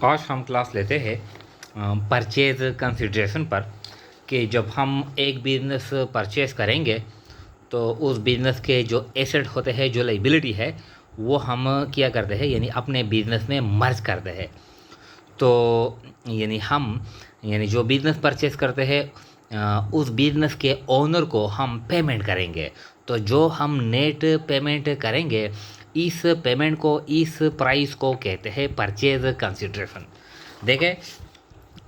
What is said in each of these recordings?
आज हम क्लास लेते हैं परचेज कंसिड्रेशन पर कि जब हम एक बिज़नेस परचेज़ करेंगे तो उस बिज़नेस के जो एसेट होते हैं, जो लाइबिलिटी है, वो हम क्या करते हैं, यानी अपने बिज़नेस में मर्ज करते हैं। तो यानी जो बिज़नेस परचेज़ करते हैं उस बिज़नेस के ओनर को हम पेमेंट करेंगे। तो जो हम नेट पेमेंट करेंगे, इस पेमेंट को, इस प्राइस को कहते हैं परचेज कंसिड्रेशन। देखें,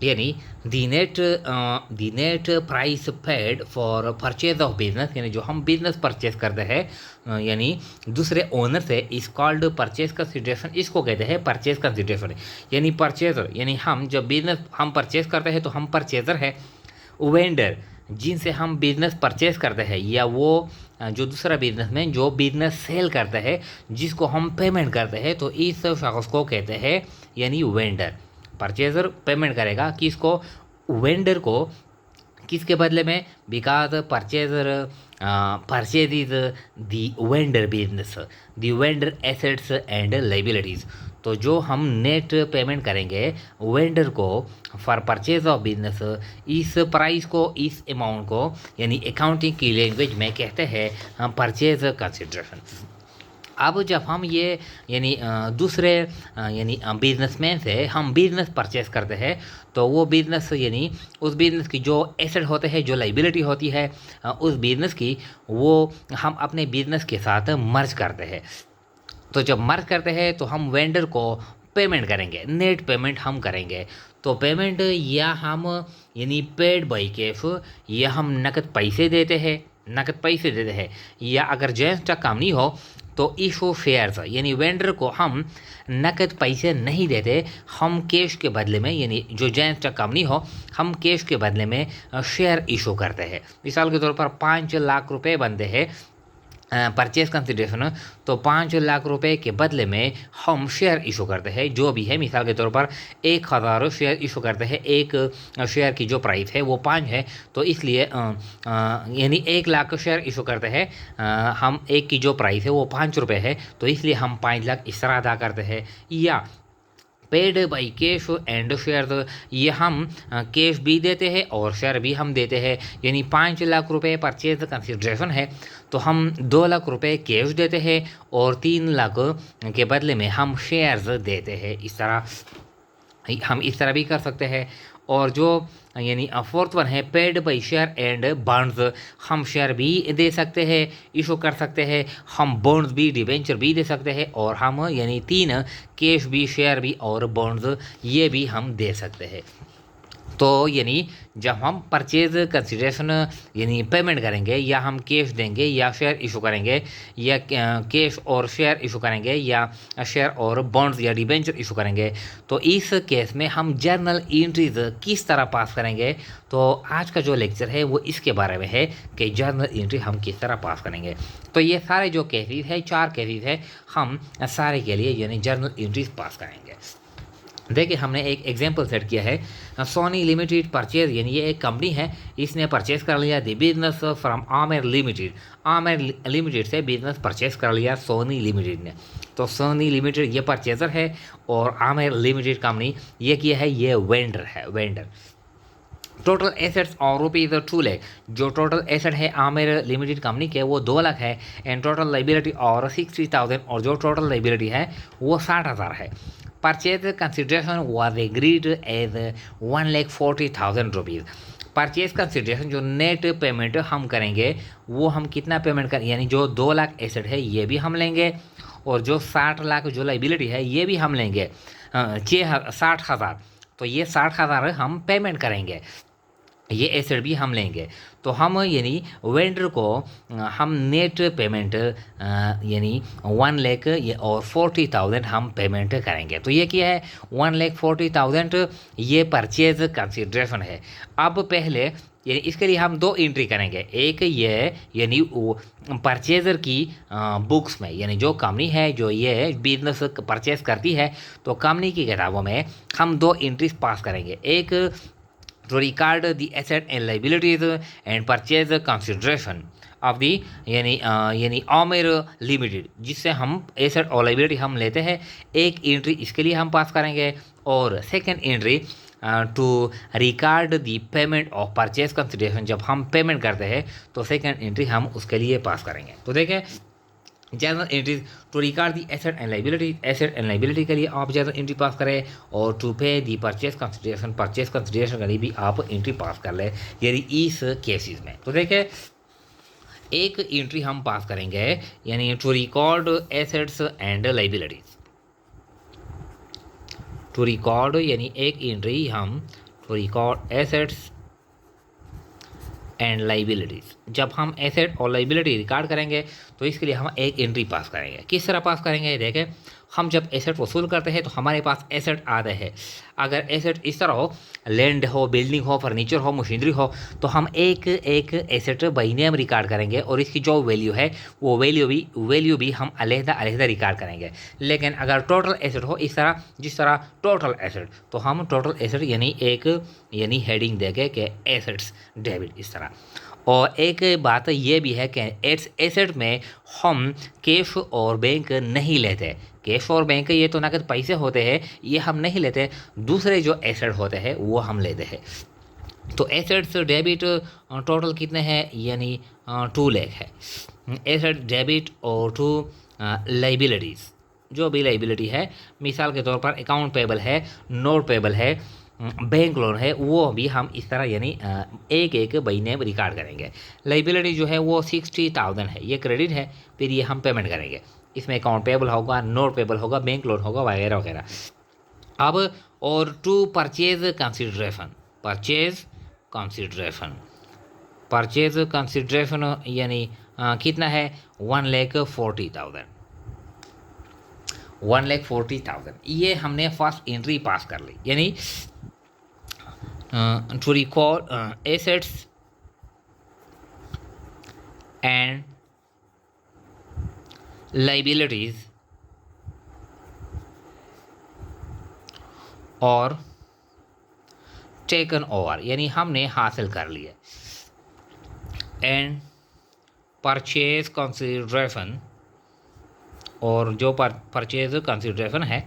यानी the net price paid for purchase of business, यानी जो हम बिजनेस परचेज करते हैं यानी दूसरे ओनर से, इस कॉल्ड परचेज कंसिडरेशन। इसको कहते हैं परचेज कंसिडरेशन। यानी परचेजर, यानी हम जब बिजनेस हम परचेज करते हैं तो हम परचेजर है। वेंडर, जिनसे हम बिजनेस परचेज करते हैं, या वो जो दूसरा बिजनेसमैन जो बिजनेस सेल करता है, जिसको हम पेमेंट करते हैं, तो इस शख्स को कहते हैं यानी वेंडर। परचेजर पेमेंट करेगा किसको? वेंडर को। किसके बदले में? Because purchaser purchase is the vendor business, the vendor assets and liabilities. तो जो हम नेट पेमेंट करेंगे वेंडर को फॉर परचेज ऑफ बिजनेस, इस प्राइस को, इस अमाउंट को, यानी अकाउंटिंग की लैंग्वेज में कहते हैं परचेज कंसिडरेशन। अब जब हम ये यानी दूसरे यानी बिजनेसमैन से हम बिजनेस परचेस करते हैं, तो वो बिजनेस यानी उस बिजनेस की जो एसेट होते हैं, जो लाइबिलिटी होती है उस बिजनेस की, वो हम अपने बिजनेस के साथ मर्ज करते हैं। तो जब मर्ज करते हैं तो हम वेंडर को पेमेंट करेंगे, नेट पेमेंट हम करेंगे। तो पेमेंट या हम यानी पेड बाई कैश, या हम नकद पैसे देते हैं, या अगर जेंट्स का काम नहीं हो तो इशू शेयर्स, यानी वेंडर को हम नकद पैसे नहीं देते, हम कैश के बदले में, यानी जो जेंट्स का काम नहीं हो, हम कैश के बदले में शेयर इशू करते हैं। मिसाल के तौर पर 5 लाख रुपए बनते हैं परचेज कंसिडरेशन, तो 5 लाख रुपए के बदले में हम शेयर इशू करते हैं, जो भी है। मिसाल के तौर पर 1000 शेयर इशू करते हैं, एक शेयर की जो प्राइस है वो 5 है, तो इसलिए यानी 1 लाख शेयर इशू करते हैं, हम एक की जो प्राइस है वो 5 रुपये है, तो इसलिए हम 5 लाख इस तरह अदा करते हैं। या paid by cash and share, ये हम कैश भी देते हैं और शेयर भी हम देते हैं। यानी 5 लाख रुपए परचेज कंसिडरेशन है, तो हम 2 लाख रुपए कैश देते हैं और 3 लाख के बदले में हम शेयर्स देते हैं। इस तरह हम इस तरह भी कर सकते हैं। और जो यानी फोर्थ वन है paid by share and bonds, हम शेयर भी दे सकते हैं, इशू कर सकते हैं, हम बॉन्ड्स भी, डिबेंचर भी दे सकते हैं, और हम यानी 3 कैश भी, शेयर भी और बॉन्ड्स, ये भी हम दे सकते हैं। तो यानी जब हम परचेज कंसिडरेशन यानी पेमेंट करेंगे, या हम कैश देंगे या शेयर इशू करेंगे, या कैश और शेयर इशू करेंगे, या शेयर और बॉन्ड्स या डिबेंचर इशू करेंगे, तो इस केस में हम जर्नल एंट्रीज किस तरह पास करेंगे। तो आज का जो लेक्चर है वो इसके बारे में है कि जर्नल एंट्री हम किस तरह पास करेंगे। तो ये सारे जो केसेस है, 4 केसेस है, हम सारे के लिए यानी जर्नल एंट्रीज पास करेंगे। देखिए, हमने एक एग्जांपल सेट किया है। सोनी लिमिटेड परचेज, यानी ये एक कंपनी है, इसने परचेज कर लिया the business from Amer limited. Amer limited से बिजनेस परचेज कर लिया सोनी लिमिटेड ने। तो सोनी लिमिटेड ये परचेजर है, और आमेर लिमिटेड कंपनी ये किया है, ये वेंडर है, वेंडर। टोटल एसेट्स और रुपीज़ 2 लाख, जो टोटल एसेट है आमेर लिमिटेड कंपनी के वो 2 लाख है, एंड टोटल लाइबिलिटी और 60,000, और जो टोटल लाइबिलिटी है वो 60,000 है। Purchase consideration was agreed as 1,40,000 rupees. Purchase consideration जो नेट पेमेंट हम करेंगे, वो हम कितना पेमेंट कर, यानी जो 2 लाख एसेट है ये भी हम लेंगे, और जो 60 लाख जो लाइबिलिटी है ये भी हम लेंगे, 60,000। तो ये 60,000 हम पेमेंट करेंगे, ये एसेट भी हम लेंगे। तो हम यानी वेंडर को हम नेट पेमेंट यानी 1 लाख और 40,000 हम पेमेंट करेंगे। तो ये क्या है? 1,40,000 ये परचेज कंसिडरेशन है। अब पहले यानी इसके लिए हम 2 एंट्री करेंगे। एक ये यानी परचेजर की बुक्स में, यानी जो कंपनी है जो ये बिजनेस परचेज करती है, तो कंपनी की किताबों में हम 2 एंट्रीज पास करेंगे। एक to record the asset and liabilities and purchase consideration, of the यानी आमिर लिमिटेड, जिससे हम एसेट और लायबिलिटी हम लेते हैं। एक एंट्री इसके लिए हम पास करेंगे, और second entry to record the payment of purchase consideration, जब हम पेमेंट करते हैं तो सेकंड एंट्री हम उसके लिए पास करेंगे। तो देखें, journal entries to record the asset and liability के लिए आप जनरल एंट्री पास करें, और टू पे दी परचेज कंसिडरेशन के लिए भी आप एंट्री पास कर लें, यानी इस केसेस में। तो देखें, एक एंट्री हम पास करेंगे यानी to record assets and liabilities, to record यानी एक एंट्री हम to record assets and liabilities, जब हम एसेट और लाइबिलिटी रिकॉर्ड करेंगे तो इसके लिए हम एक एंट्री पास करेंगे। किस तरह पास करेंगे, देखें, हम जब एसेट वसूल करते हैं तो हमारे पास एसेट आते हैं। अगर एसेट इस तरह हो, लैंड हो, बिल्डिंग हो, फर्नीचर हो, मशीनरी हो, तो हम एक एक एसेट बाई नेम रिकॉर्ड करेंगे, और इसकी जो वैल्यू है वो वैल्यू भी हम अलग-अलग रिकॉर्ड करेंगे। लेकिन अगर टोटल एसेट हो इस तरह, जिस तरह टोटल एसेट, तो हम टोटल एसेट यानी हेडिंग देंगे कि एसेट्स डेबिट, इस तरह। और एक बात ये भी है कि एसेट में हम कैश और बैंक नहीं लेते। कैश और बैंक ये तो नकद पैसे होते हैं, ये हम नहीं लेते। दूसरे जो एसेट होते हैं वो हम लेते हैं। तो एसेट्स डेबिट टोटल कितने हैं, यानी 2 लाख है एसेट डेबिट, और 2 लाइबिलिटीज़, जो भी लाइबिलिटी है, मिसाल के तौर पर अकाउंट पेबल है, नोट पेबल है, बैंक लोन है, वो भी हम इस तरह यानी एक एक बाई नेम रिकॉर्ड करेंगे। लाइबिलिटी जो है वो 60,000 है, ये क्रेडिट है, फिर ये हम पेमेंट करेंगे। इसमें अकाउंट पेबल होगा, नोट पेबल होगा, बैंक लोन होगा, वगैरह वगैरह। अब और टू परचेज कंसिडरेशन यानी कितना है, 1,40,000, 1,40,000। ये हमने फर्स्ट एंट्री पास कर ली, यानी to record assets and liabilities और टेकन ओवर, यानी हमने हासिल कर लिया। एंड परचेज कंसिडरेशन, और जो परचेज कंसिडरेशन है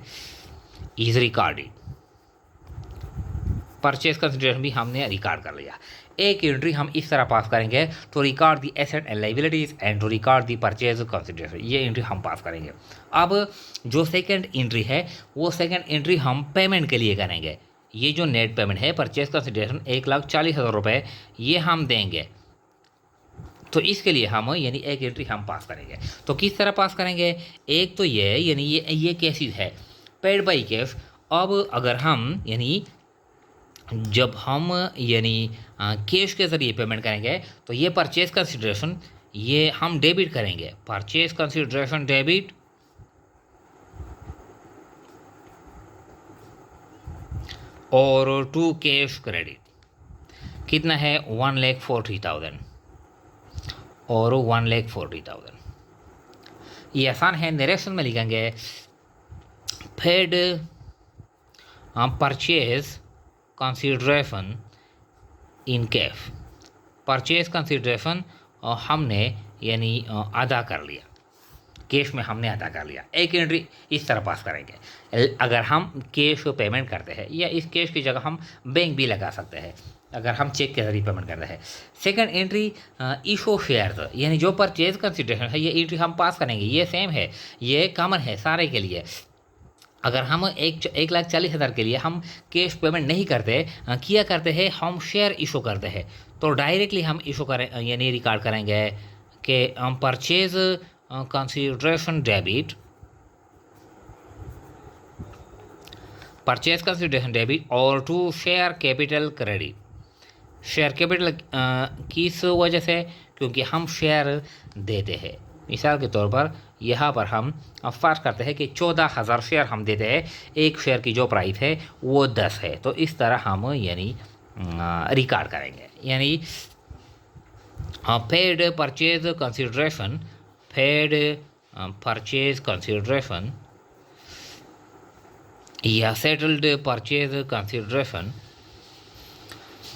इज रिकॉर्डेड, परचेज कंसिडरेशन भी हमने रिकॉर्ड कर लिया। एक एंट्री हम इस तरह पास करेंगे, to record the asset and liabilities and to record the purchase consideration, ये एंट्री हम पास करेंगे। अब जो सेकंड एंट्री है वो सेकंड एंट्री हम पेमेंट के लिए करेंगे। ये जो नेट पेमेंट है, परचेज कंसिडरेशन 1,40,000 रुपये, ये हम देंगे। तो इसके लिए हम यानी एक एंट्री हम पास करेंगे। तो किस तरह पास करेंगे, एक तो ये यानी ये केसेस है पेड बाई कैश। अब अगर हम यानी जब हम यानी कैश के ज़रिए पेमेंट करेंगे तो ये परचेज कंसिडरेशन ये हम डेबिट करेंगे, परचेज कंसिडरेशन डेबिट, और टू कैश क्रेडिट कितना है, 1,40,000 और 1,40,000। ये आसान है, नरेशन में लिखेंगे paid purchase consideration in cash, purchase consideration हमने यानी अदा कर लिया, कैश में हमने अदा कर लिया। एक एंट्री इस तरह पास करेंगे। अगर हम कैश पेमेंट करते हैं या इस कैश की जगह हम बैंक भी लगा सकते हैं अगर हम चेक के जरिए पेमेंट करते हैं। सेकंड एंट्री इशू शेयर, यानी जो परचेज कंसिडरेशन है ये एंट्री हम पास करेंगे, ये सेम है, ये कॉमन है सारे के लिए। अगर हम 1,40,000 के लिए हम कैश पेमेंट नहीं करते हैं, हम शेयर इशू करते हैं, तो डायरेक्टली हम इशू करें यानी रिकॉर्ड करेंगे कि हम परचेज कंसिडरेशन डेबिट, और to share capital credit. Share capital किस वजह से, क्योंकि हम शेयर देते हैं। मिसाल के तौर पर यहाँ पर हम फर्ज करते हैं कि 14,000 शेयर हम देते हैं, एक शेयर की जो प्राइस है वो 10 है, तो इस तरह हम यानी रिकॉर्ड करेंगे। यानी पेड परचेज कंसिडरेशन या settled purchase consideration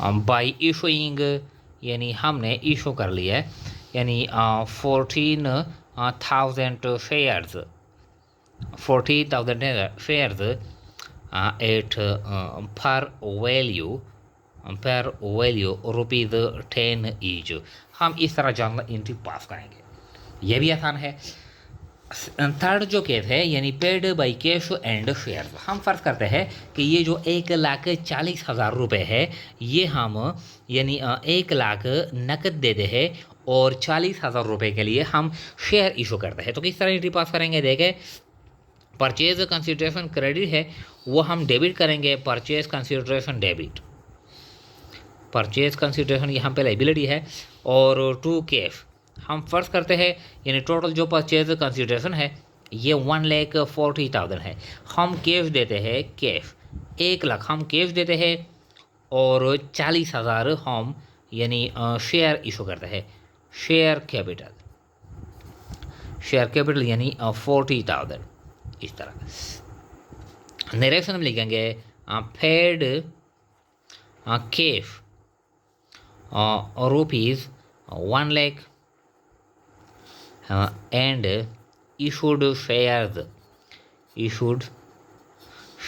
bye issuing, यानी हमने इशू कर लिया है, यानी 40,000 शेयर्स एट पर वैल्यू ₹10 ईच। हम इस तरह जर्नल एंट्री पास करेंगे, ये भी आसान है। थर्ड जो केस है यानी paid by cash and shares, हम फर्ज करते हैं कि ये जो 1,40,000 रुपये है ये हम यानी 1 लाख नकद देते हैं और 40,000 रुपये के लिए हम शेयर इशू करते हैं। तो किस तरह एंट्री पास करेंगे, देखें परचेज कंसिडरेशन क्रेडिट है वो हम डेबिट करेंगे, purchase consideration debit, purchase consideration यहाँ पे लाइबिलिटी है और टू कैश हम फर्ज करते हैं यानी टोटल जो परचेज कंसिडरेशन है ये 1,40,000 है। हम कैश देते हैं, कैश 1 लाख हम कैश देते हैं और 40,000 हम यानी शेयर इशू करते हैं, शेयर कैपिटल यानी 40,000। इस तरह नरेशन में लिखेंगे paid cash ₹1 lakh and issued shares,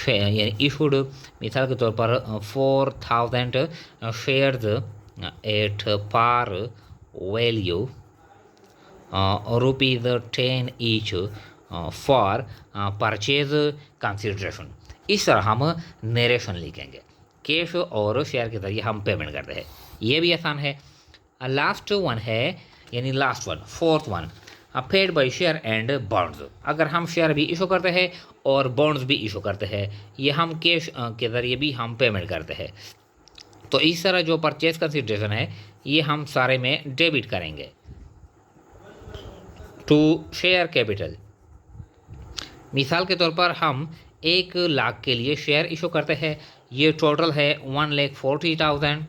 यानी इशूड मिसाल के तौर पर 4,000 shares at par value ₹10 each for purchase consideration. इस तरह हम नरेशन लिखेंगे, कैश और शेयर के जरिए हम पेमेंट करते हैं, ये भी आसान है। लास्ट वन है यानी last one fourth one paid by share and bonds. अगर हम शेयर भी इशू करते हैं और बॉन्ड्स भी इशू करते हैं, ये हम कैश के ज़रिए भी हम पेमेंट करते हैं। तो इस तरह जो परचेज कंसिडरेशन है ये हम सारे में डेबिट करेंगे टू शेयर कैपिटल। मिसाल के तौर पर हम 1 लाख के लिए शेयर इशू करते हैं, ये टोटल है 1,40,000।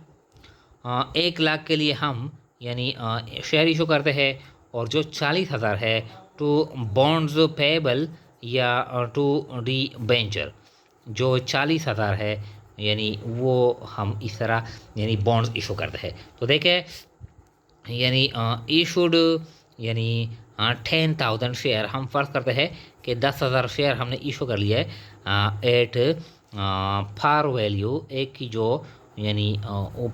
1 लाख के लिए हम यानी शेयर इशू करते हैं और जो 40,000 है टू बॉन्ड्स पेबल या टू डिबेंचर, जो 40,000 है यानी वो हम इस तरह यानी बॉन्ड्स इशू करते हैं। तो देखें यानी इशूड यानी 10,000 शेयर हम फर्ज करते हैं कि 10,000 शेयर हमने इशू कर लिया है एट फार वैल्यू, एक की जो यानी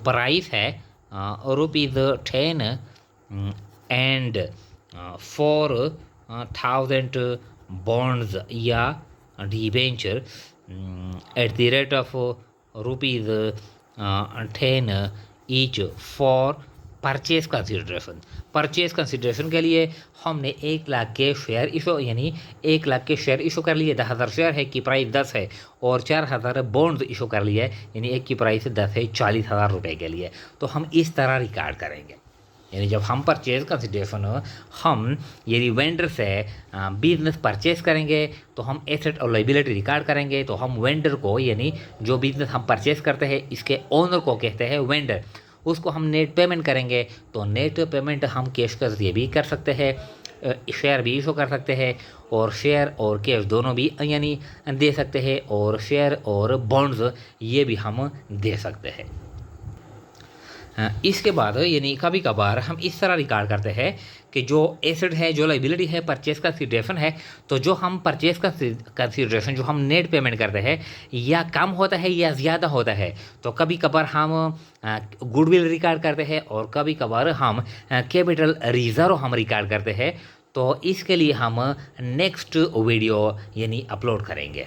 प्राइस है ₹10 एंड 4,000 बॉन्ड्स या debenture at the rate of ₹10 each for purchase consideration. Purchase consideration के लिए हमने 1 लाख के शेयर इशू यानी 1 लाख के शेयर इशू कर लिए, 10,000 शेयर है की प्राइस 10 है और 4,000 बॉन्ड्स इशू कर लिए यानी एक की प्राइस 10 है 40,000 रुपये के लिए। तो हम इस तरह रिकॉर्ड करेंगे यानी जब हम परचेज कंसिडरेशन हम यानी वेंडर से बिजनेस परचेज करेंगे तो हम एसेट और लायबिलिटी रिकॉर्ड करेंगे। तो हम वेंडर को यानी जो बिजनेस हम परचेज करते हैं इसके ओनर को कहते हैं वेंडर, उसको हम नेट पेमेंट करेंगे। तो नेट पेमेंट हम कैश के जरिए भी कर सकते हैं, शेयर भी इशू कर सकते हैं और शेयर और कैश दोनों भी यानी दे सकते हैं और शेयर और बॉन्ड्स ये भी हम दे सकते हैं। इसके बाद यानी कभी कभार हम इस तरह रिकॉर्ड करते हैं कि जो एसेट है जो लायबिलिटी है परचेज कंसिडरेशन है, तो जो हम परचेज कंसिडरेशन जो हम नेट पेमेंट करते हैं या कम होता है या ज़्यादा होता है। तो कभी कभार हम गुडविल रिकॉर्ड करते हैं और कभी कभार हम कैपिटल रिजर्व हम रिकॉर्ड करते हैं। तो इसके लिए हम नेक्स्ट वीडियो यानी अपलोड करेंगे।